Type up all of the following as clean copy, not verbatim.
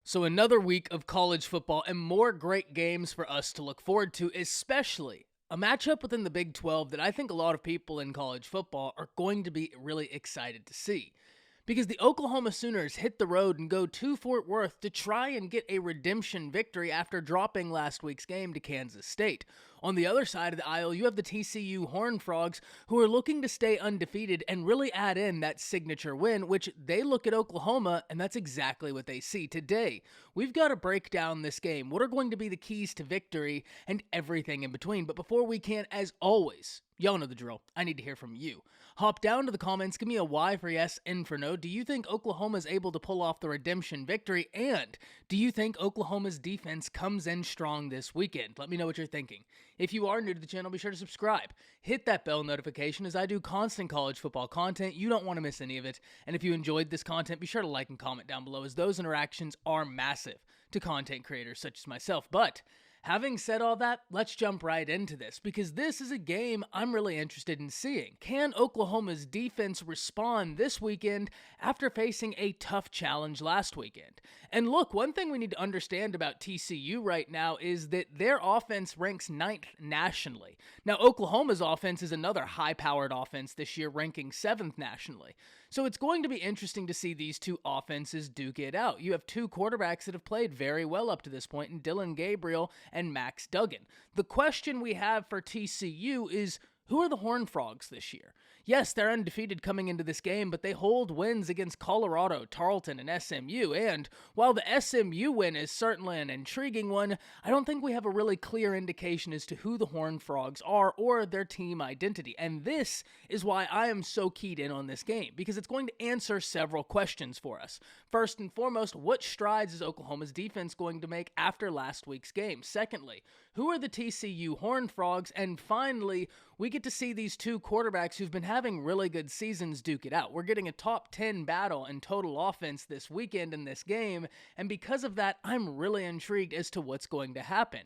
So another week of college football and more great games for us to look forward to, especially a matchup within the Big 12 that I think a lot of people in college football are going to be really excited to see. Because the Oklahoma Sooners hit the road and go to Fort Worth to try and get a redemption victory after dropping last week's game to Kansas State. On the other side of the aisle, you have the TCU Horned Frogs, who are looking to stay undefeated and really add in that signature win, which they look at Oklahoma, and that's exactly what they see today. We've got to break down this game. What are going to be the keys to victory and everything in between? But before we can, as always, y'all know the drill. I need to hear from you. Hop down to the comments, give me a Y for yes, N for no. Do you think Oklahoma is able to pull off the redemption victory? And do you think Oklahoma's defense comes in strong this weekend? Let me know what you're thinking. If you are new to the channel, be sure to subscribe. Hit that bell notification as I do constant college football content. You don't want to miss any of it. And if you enjoyed this content, be sure to like and comment down below, as those interactions are massive to content creators such as myself. But having said all that, let's jump right into this, because this is a game I'm really interested in seeing. Can Oklahoma's defense respond this weekend after facing a tough challenge last weekend? And look, one thing we need to understand about TCU right now is that their offense ranks 9th nationally. Now, Oklahoma's offense is another high-powered offense this year, ranking 7th nationally. So it's going to be interesting to see these two offenses duke it out. You have two quarterbacks that have played very well up to this point in Dillon Gabriel and Max Duggan. The question we have for TCU is, who are the Horned Frogs this year? Yes, they're undefeated coming into this game, but they hold wins against Colorado, Tarleton, and SMU. And while the SMU win is certainly an intriguing one, I don't think we have a really clear indication as to who the Horned Frogs are or their team identity. And this is why I am so keyed in on this game, because it's going to answer several questions for us. First and foremost, what strides is Oklahoma's defense going to make after last week's game? Secondly, who are the TCU Horned Frogs? And finally, we get to see these two quarterbacks who've been having really good seasons duke it out. We're getting a top 10 battle in total offense this weekend in this game, and because of that, I'm really intrigued as to what's going to happen.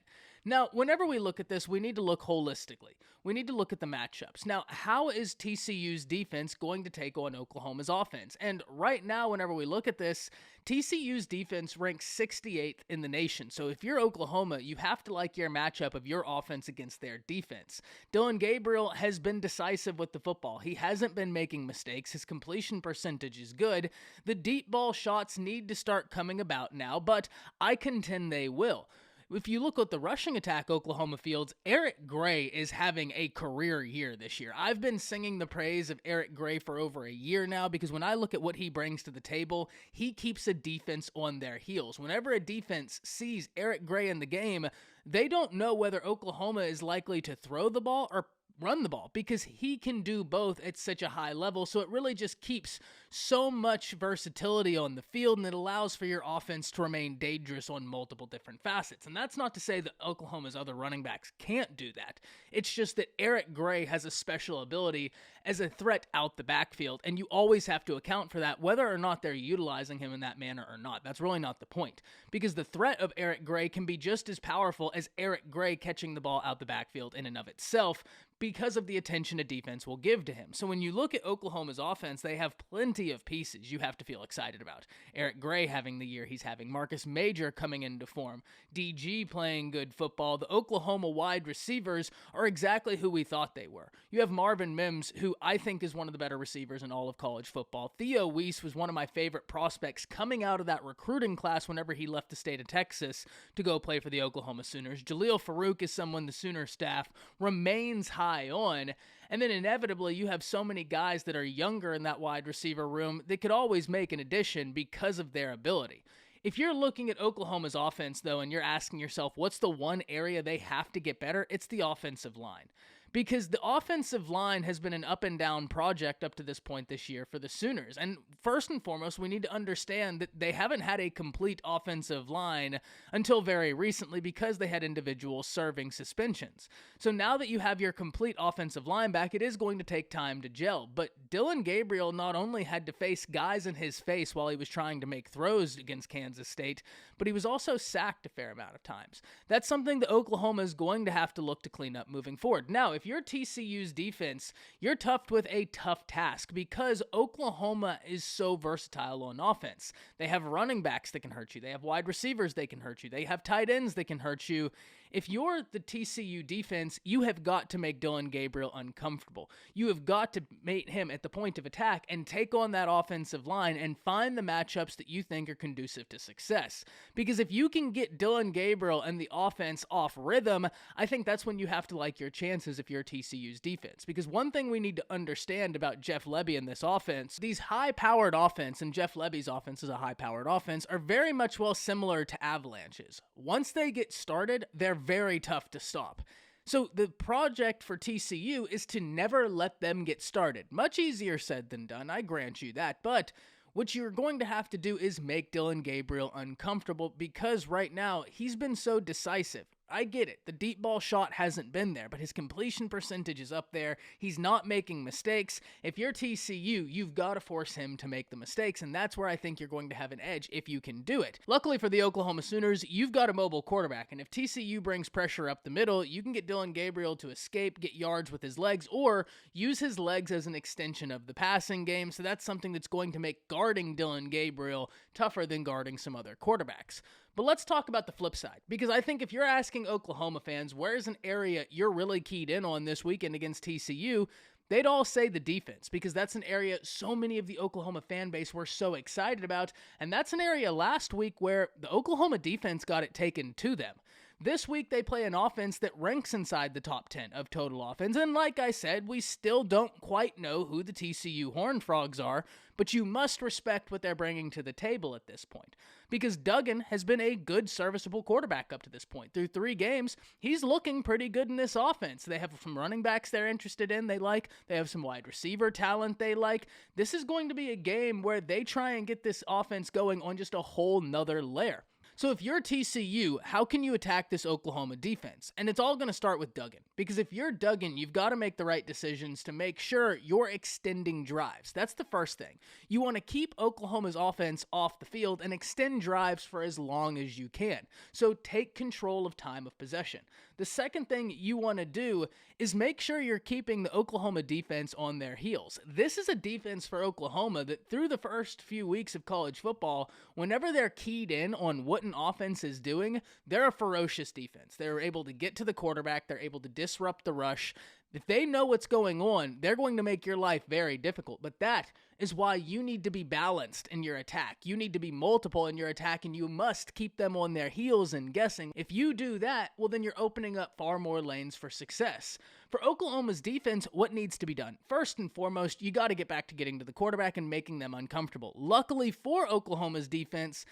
Now, whenever we look at this, we need to look holistically. We need to look at the matchups. Now, how is TCU's defense going to take on Oklahoma's offense? And right now, whenever we look at this, TCU's defense ranks 68th in the nation. So if you're Oklahoma, you have to like your matchup of your offense against their defense. Dillon Gabriel has been decisive with the football. He hasn't been making mistakes. His completion percentage is good. The deep ball shots need to start coming about now, but I contend they will. If you look at the rushing attack Oklahoma fields, Eric Gray is having a career year this year. I've been singing the praise of Eric Gray for over a year now, because when I look at what he brings to the table, he keeps a defense on their heels. Whenever a defense sees Eric Gray in the game, they don't know whether Oklahoma is likely to throw the ball or run the ball, because he can do both at such a high level. So it really just keeps so much versatility on the field, and it allows for your offense to remain dangerous on multiple different facets. And that's not to say that Oklahoma's other running backs can't do that. It's just that Eric Gray has a special ability as a threat out the backfield, and you always have to account for that, whether or not they're utilizing him in that manner or not. That's really not the point, because the threat of Eric Gray can be just as powerful as Eric Gray catching the ball out the backfield in and of itself, because of the attention a defense will give to him. So when you look at Oklahoma's offense, they have plenty of pieces you have to feel excited about. Eric Gray having the year he's having, Marcus Major coming into form, DG playing good football. The Oklahoma wide receivers are exactly who we thought they were. You have Marvin Mims, who I think is one of the better receivers in all of college football. Theo Weiss was one of my favorite prospects coming out of that recruiting class whenever he left the state of Texas to go play for the Oklahoma Sooners. Jaleel Farouk is someone the Sooner staff remains high on. And then inevitably, you have so many guys that are younger in that wide receiver room that could always make an addition because of their ability. If you're looking at Oklahoma's offense, though, and you're asking yourself, what's the one area they have to get better? It's the offensive line. Because the offensive line has been an up and down project up to this point this year for the Sooners. And first and foremost, we need to understand that they haven't had a complete offensive line until very recently, because they had individuals serving suspensions. So now that you have your complete offensive line back, it is going to take time to gel. But Dillon Gabriel not only had to face guys in his face while he was trying to make throws against Kansas State, but he was also sacked a fair amount of times. That's something that Oklahoma is going to have to look to clean up moving forward. Now, if if you're TCU's defense, you're toughed with a tough task because Oklahoma is so versatile on offense. They have running backs that can hurt you. They have wide receivers that can hurt you. They have tight ends that can hurt you. If you're the TCU defense, you have got to make Dillon Gabriel uncomfortable. You have got to mate him at the point of attack and take on that offensive line and find the matchups that you think are conducive to success. Because if you can get Dillon Gabriel and the offense off rhythm, I think that's when you have to like your chances if you're TCU's defense. Because one thing we need to understand about Jeff Lebby and this offense, these high-powered offense, and Jeff Lebby's offense is a high-powered offense, are very much similar to Avalanche's. Once they get started, they're very tough to stop. So the project for TCU is to never let them get started. Much easier said than done, I grant you that, but what you're going to have to do is make Dillon Gabriel uncomfortable because right now he's been so decisive. I get it. The deep ball shot hasn't been there, but his completion percentage is up there. He's not making mistakes. If you're TCU, you've got to force him to make the mistakes, and that's where I think you're going to have an edge if you can do it. Luckily for the Oklahoma Sooners, you've got a mobile quarterback, and if TCU brings pressure up the middle, you can get Dillon Gabriel to escape, get yards with his legs, or use his legs as an extension of the passing game, so that's something that's going to make guarding Dillon Gabriel tougher than guarding some other quarterbacks. But let's talk about the flip side, because I think if you're asking Oklahoma fans where's an area you're really keyed in on this weekend against TCU, they'd all say the defense, because that's an area so many of the Oklahoma fan base were so excited about, and that's an area last week where the Oklahoma defense got it taken to them. This week, they play an offense that ranks inside the top 10 of total offense, and like I said, we still don't quite know who the TCU Horned Frogs are, but you must respect what they're bringing to the table at this point, because Duggan has been a good, serviceable quarterback up to this point. Through 3 games, he's looking pretty good in this offense. They have some running backs they're interested in, they like. They have some wide receiver talent they like. This is going to be a game where they try and get this offense going on just a whole nother layer. So if you're TCU, how can you attack this Oklahoma defense? And it's all going to start with Duggan, because if you're Duggan, you've got to make the right decisions to make sure you're extending drives. That's the first thing. You want to keep Oklahoma's offense off the field and extend drives for as long as you can. So take control of time of possession. The second thing you want to do is make sure you're keeping the Oklahoma defense on their heels. This is a defense for Oklahoma that through the first few weeks of college football, whenever they're keyed in on what an offense is doing, they're a ferocious defense. They're able to get to the quarterback. They're able to disrupt the rush. If they know what's going on, they're going to make your life very difficult. But that is why you need to be balanced in your attack. You need to be multiple in your attack, and you must keep them on their heels and guessing. If you do that, well, then you're opening up far more lanes for success. For Oklahoma's defense, what needs to be done? First and foremost, you got to get back to getting to the quarterback and making them uncomfortable. Luckily for Oklahoma's defense,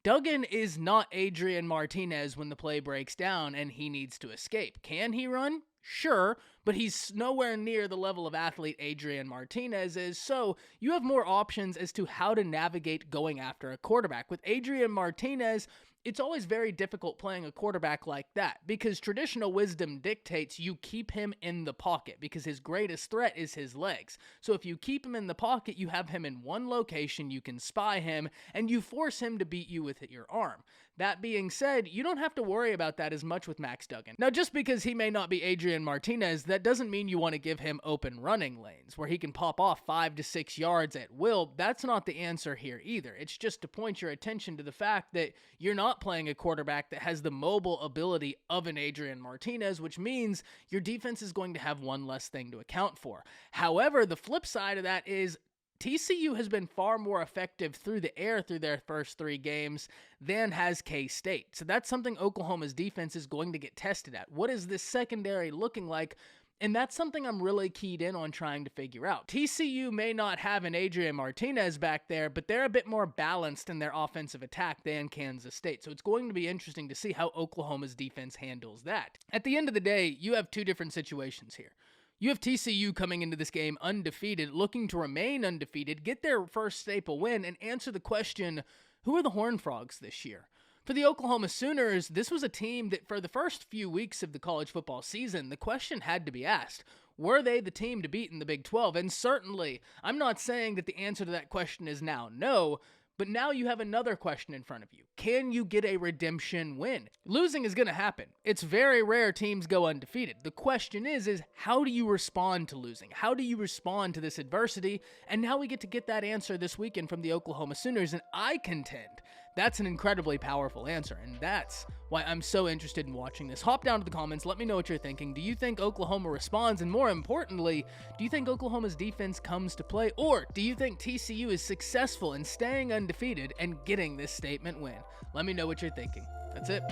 Duggan is not Adrian Martinez when the play breaks down and he needs to escape. Can he run? Sure, but he's nowhere near the level of athlete Adrian Martinez is, so you have more options as to how to navigate going after a quarterback. With Adrian Martinez, it's always very difficult playing a quarterback like that because traditional wisdom dictates you keep him in the pocket because his greatest threat is his legs. So if you keep him in the pocket, you have him in one location, you can spy him, and you force him to beat you with your arm. That being said, you don't have to worry about that as much with Max Duggan. Now, just because he may not be Adrian Martinez, that doesn't mean you want to give him open running lanes where he can pop off 5 to 6 yards at will. That's not the answer here either. It's just to point your attention to the fact that you're not playing a quarterback that has the mobile ability of an Adrian Martinez, which means your defense is going to have one less thing to account for. However, the flip side of that is TCU has been far more effective through the air through their first 3 games than has K-State. So that's something Oklahoma's defense is going to get tested at. What is this secondary looking like? And that's something I'm really keyed in on trying to figure out. TCU may not have an Adrian Martinez back there, but they're a bit more balanced in their offensive attack than Kansas State. So it's going to be interesting to see how Oklahoma's defense handles that. At the end of the day, you have 2 different situations here. You have TCU coming into this game undefeated, looking to remain undefeated, get their first staple win, and answer the question, who are the Horned Frogs this year? For the Oklahoma Sooners, this was a team that for the first few weeks of the college football season, the question had to be asked. Were they the team to beat in the Big 12? And certainly, I'm not saying that the answer to that question is now no, But now you have another question in front of you. Can you get a redemption win? Losing is going to happen. It's very rare teams go undefeated. The question is how do you respond to losing? How do you respond to this adversity? And now we get that answer this weekend from the Oklahoma Sooners, and I contend that's an incredibly powerful answer, and that's why I'm so interested in watching this. Hop down to the comments. Let me know what you're thinking. Do you think Oklahoma responds? And more importantly, do you think Oklahoma's defense comes to play? Or do you think TCU is successful in staying undefeated and getting this statement win? Let me know what you're thinking. That's it.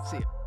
See ya.